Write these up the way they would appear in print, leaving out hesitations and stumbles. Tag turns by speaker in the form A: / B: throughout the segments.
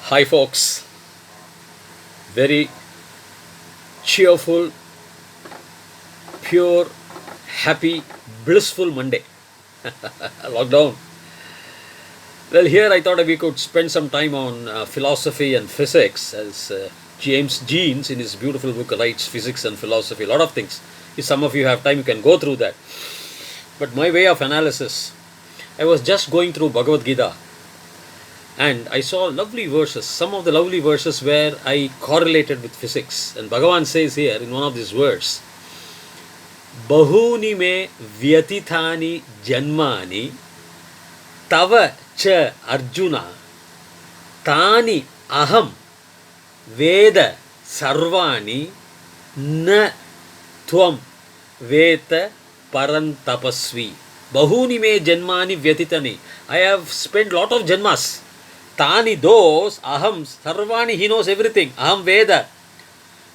A: Hi, folks. Very cheerful, pure, happy, blissful Monday. Lockdown. Well, here I thought we could spend some time on philosophy and physics, as James Jeans in his beautiful book writes physics and philosophy, a lot of things. If some of you have time, you can go through that. But my way of analysis, I was just going through Bhagavad Gita and I saw lovely verses, some of the lovely verses where I correlated with physics. And Bhagavan says here in one of these words, Bahuni me vyatithani janmani tava cha Arjuna tani aham veda sarvani na tvam veta parantapasvi. Bahuni me janmani vyatitani. I have spent lot of janmas. Tani, those, aham, sarvani, he knows everything. Aham Veda.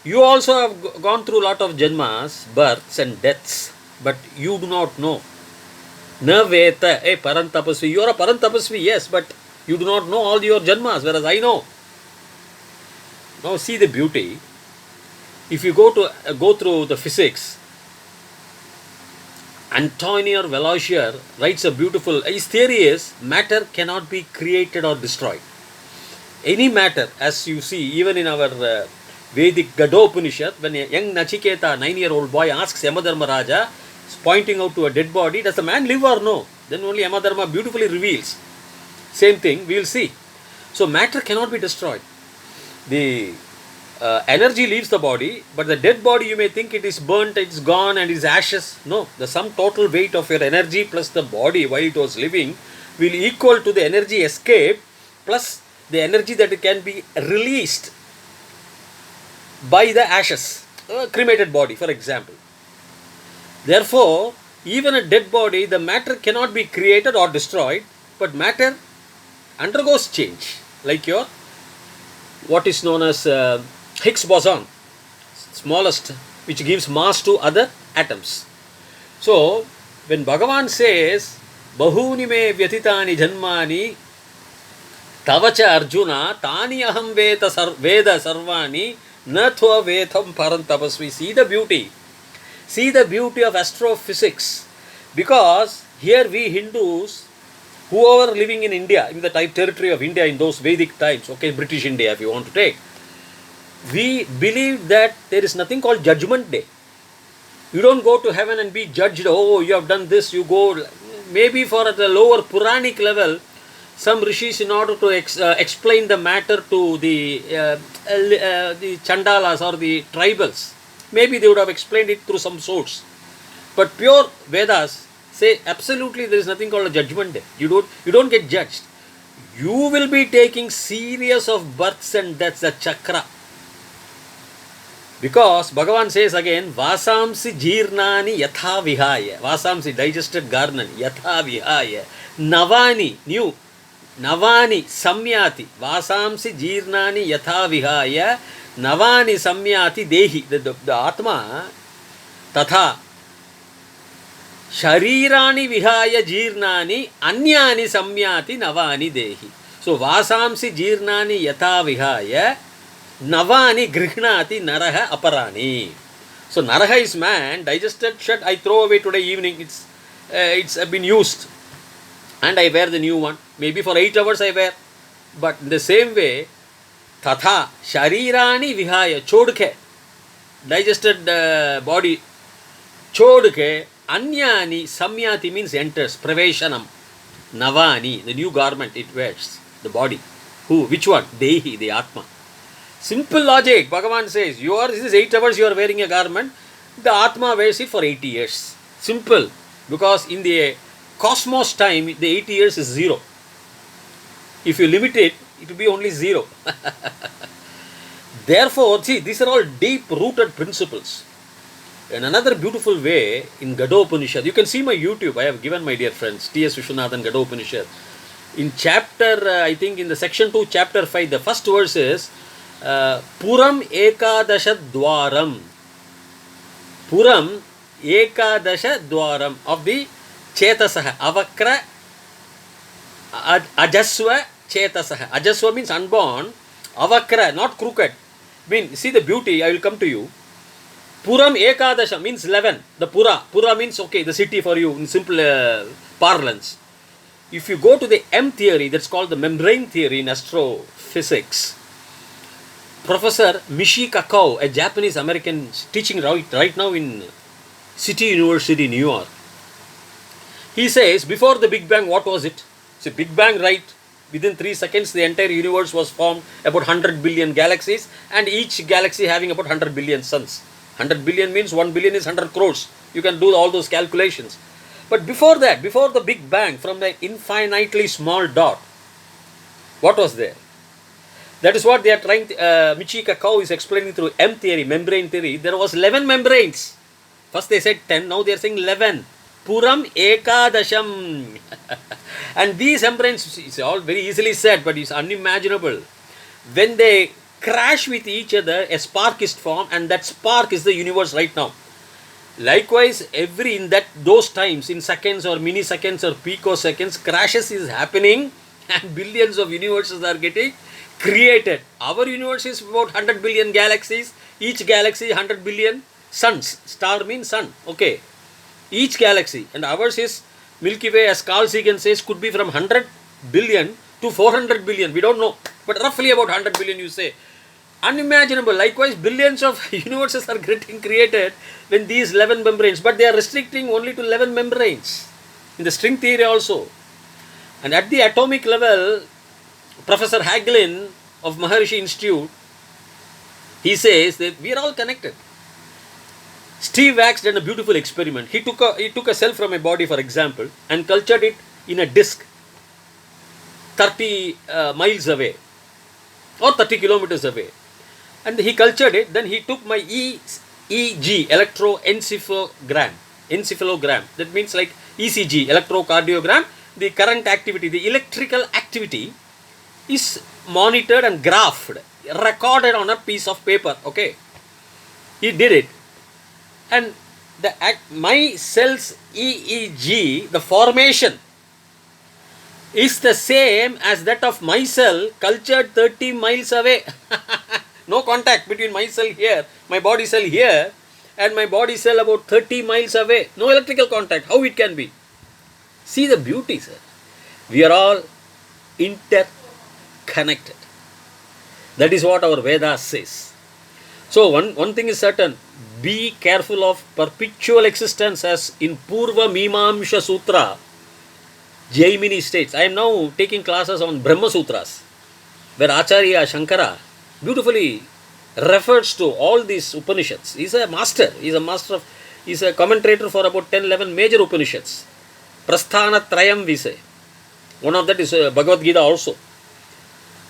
A: You also have gone through lot of janmas, births and deaths, but you do not know. Na Veta, Parantapasvi. You are a Parantapasvi, yes, but you do not know all your janmas, whereas I know. Now see the beauty. If you go through the physics, Antonio Velotier writes a beautiful, his theory is matter cannot be created or destroyed. Any matter, as you see, even in our Vedic Gadopanishad, when a young Nachiketa, 9-year-old boy, asks Yamadharmaraja, pointing out to a dead body, does the man live or no? Then only Yamadharma beautifully reveals. Same thing, we will see. So matter cannot be destroyed. The energy leaves the body, but the dead body, you may think it is burnt, it's gone and is ashes. No, the sum total weight of your energy plus the body while it was living will equal to the energy escape plus the energy that can be released by the ashes, cremated body, for example. Therefore, even a dead body, the matter cannot be created or destroyed, but matter undergoes change, like your what is known as Higgs boson, smallest, which gives mass to other atoms. So, when Bhagavan says, Bahuni me vyatitani janmani tavacha Arjuna tani aham veda sarvani nathva vetam parantapasvi. See the beauty. See the beauty of astrophysics. Because here we Hindus, whoever living in India, in the territory of India in those Vedic times, okay, British India if you want to take, we believe that there is nothing called judgment day. You don't go to heaven and be judged, oh, you have done this, you go. Maybe for at the lower Puranic level, some rishis, in order to explain the matter to the Chandalas or the tribals, maybe they would have explained it through some source. But pure Vedas say absolutely there is nothing called a judgment day. You don't get judged. You will be taking series of births and deaths, the chakra. Because Bhagavan says again, Vasamsi jirnani yatha vihaya. Vasamsi, digested garment, yatha vihaya. Navani, new. Navani samyati. Vasamsi jirnani yatha vihaya. Navani samyati dehi. The Atma, tatha. Sharirani vihaya jirnani anyani samyati navani dehi. So, Vasamsi jirnani yatha vihaya. Navani grihnati naraha aparani. So naraha is man, digested shirt I throw away today evening, it's been used and I wear the new one. Maybe for 8 hours I wear. But in the same way, tatha sharirani vihaya chodke, digested body chodke, anyani samyati means enters, praveshanam, navani, the new garment it wears, the body. Who? Which one? Dehi, the Atma. Simple logic. Bhagavan says, this is 8 hours you are wearing a garment, the Atma wears it for 80 years. Simple. Because in the cosmos time, the 80 years is 0. If you limit it, it will be only 0. Therefore, see, these are all deep-rooted principles. In another beautiful way, in Gadopanishad, you can see my YouTube, I have given my dear friends, T.S. Vishwanathan Gadopanishad. In chapter, I think in the section 2, chapter 5, the first verse is, Puram Ekadasha Dwaram. Puram Ekadasha Dwaram of the Chetasaha. Avakra Ajaswa Chetasaha. Ajaswa means unborn. Avakra, not crooked. See the beauty, I will come to you. Puram Ekadasha means 11. The Pura means, okay, the city for you in simple parlance. If you go to the M theory, that's called the membrane theory in astrophysics. Professor Michio Kaku, a Japanese American teaching right now in City University, New York. He says, before the Big Bang, what was it? So Big Bang, right? Within 3 seconds, the entire universe was formed, about 100 billion galaxies, and each galaxy having about 100 billion suns. 100 billion means 1 billion is 100 crores. You can do all those calculations. But before that, before the Big Bang, from the infinitely small dot, what was there? That is what they are trying, Michio Kaku is explaining through M theory, membrane theory. There was 11 membranes. First they said 10, now they are saying 11. Puram Ekadasham. And these membranes, it's all very easily said, but it's unimaginable. When they crash with each other, a spark is formed, and that spark is the universe right now. Likewise, in those times, in seconds or milliseconds or picoseconds, crashes is happening, and billions of universes are getting created. Our universe is about 100 billion galaxies, each galaxy 100 billion suns. Star means sun, okay. Each galaxy, and ours is Milky Way, as Carl Sagan says, could be from 100 billion to 400 billion. We don't know, but roughly about 100 billion, you say. Unimaginable. Likewise, billions of universes are getting created when these 11 membranes, but they are restricting only to 11 membranes in the string theory also. And at the atomic level, Professor Hagelin of Maharishi Institute, he says that we are all connected. Steve Wax did a beautiful experiment. He took a cell from a body, for example, and cultured it in a disc 30 miles away or 30 kilometers away. And he cultured it. Then he took my EEG, electroencephalogram. That means like ECG, electrocardiogram. The current activity, the electrical activity is monitored and graphed, recorded on a piece of paper. Okay, he did it, and my cell's EEG, the formation is the same as that of my cell cultured 30 miles away. No contact between my cell here, my body cell here, and my body cell about 30 miles away. No electrical contact. How it can be? See the beauty, sir. We are all interconnected. That is what our Vedas says. So one thing is certain. Be careful of perpetual existence, as in Purva Mimamsha Sutra, Jaimini states. I am now taking classes on Brahma Sutras, where Acharya Shankara beautifully refers to all these Upanishads. He is a master. He is a commentator for about 10-11 major Upanishads. Prasthana Trayam, we say. One of that is Bhagavad Gita also.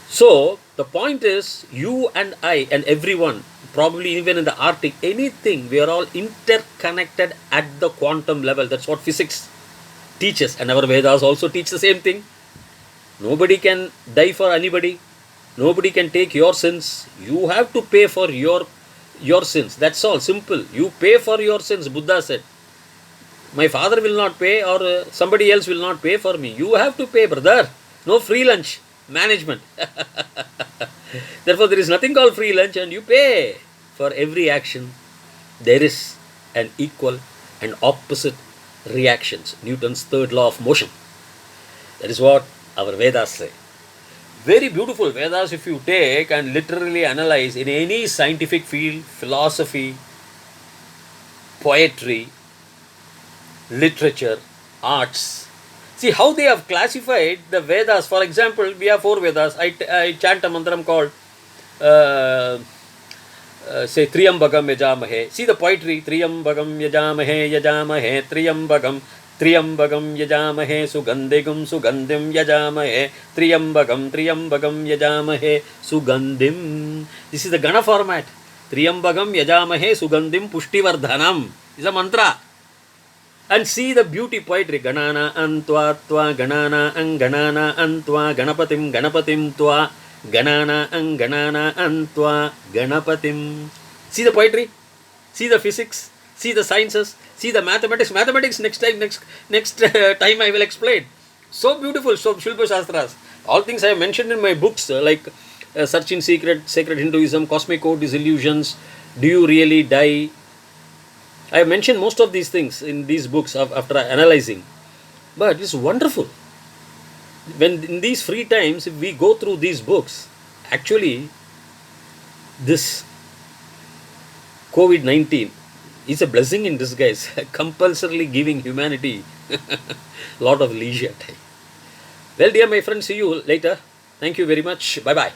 A: So, the point is, you and I and everyone, probably even in the Arctic, anything, we are all interconnected at the quantum level. That's what physics teaches. And our Vedas also teach the same thing. Nobody can die for anybody. Nobody can take your sins. You have to pay for your sins. That's all. Simple. You pay for your sins, Buddha said. My father will not pay, or somebody else will not pay for me. You have to pay, brother. No free lunch. Management. Therefore, there is nothing called free lunch, and you pay for every action. There is an equal and opposite reactions. Newton's third law of motion. That is what our Vedas say. Very beautiful Vedas, if you take and literally analyze in any scientific field, philosophy, poetry, literature, arts. See how they have classified the Vedas. For example, we have 4 Vedas. I chant a mantram called say Triyambagam Yajamahe. See the poetry. Triyambagam Yajamahe Yajamahe Triyambagam Triyambagam Yajamahe Sugandhigam Sugandhim Yajamahe Triyambagam Triyambagam Yajamahe Sugandhim. This is the Gana format. Triyambagam Yajamahe Sugandhim Pushtivardhanam is a mantra. And see the beauty poetry. Ganana antva tva ganana anganana antva ganapatim ganapatim tva ganana anganana antva ganapatim. See the poetry, see the physics, see the sciences, see the mathematics. Mathematics next time I will explain. So beautiful, so Shilpa Shastras. All things I have mentioned in my books, like Search in Secret, Sacred Hinduism, Cosmic Code, Disillusions, Do You Really Die? I have mentioned most of these things in these books after analyzing. But it's wonderful. When in these free times, if we go through these books, actually, this COVID-19 is a blessing in disguise, compulsorily giving humanity lot of leisure time. Well, dear my friends, see you later. Thank you very much. Bye bye.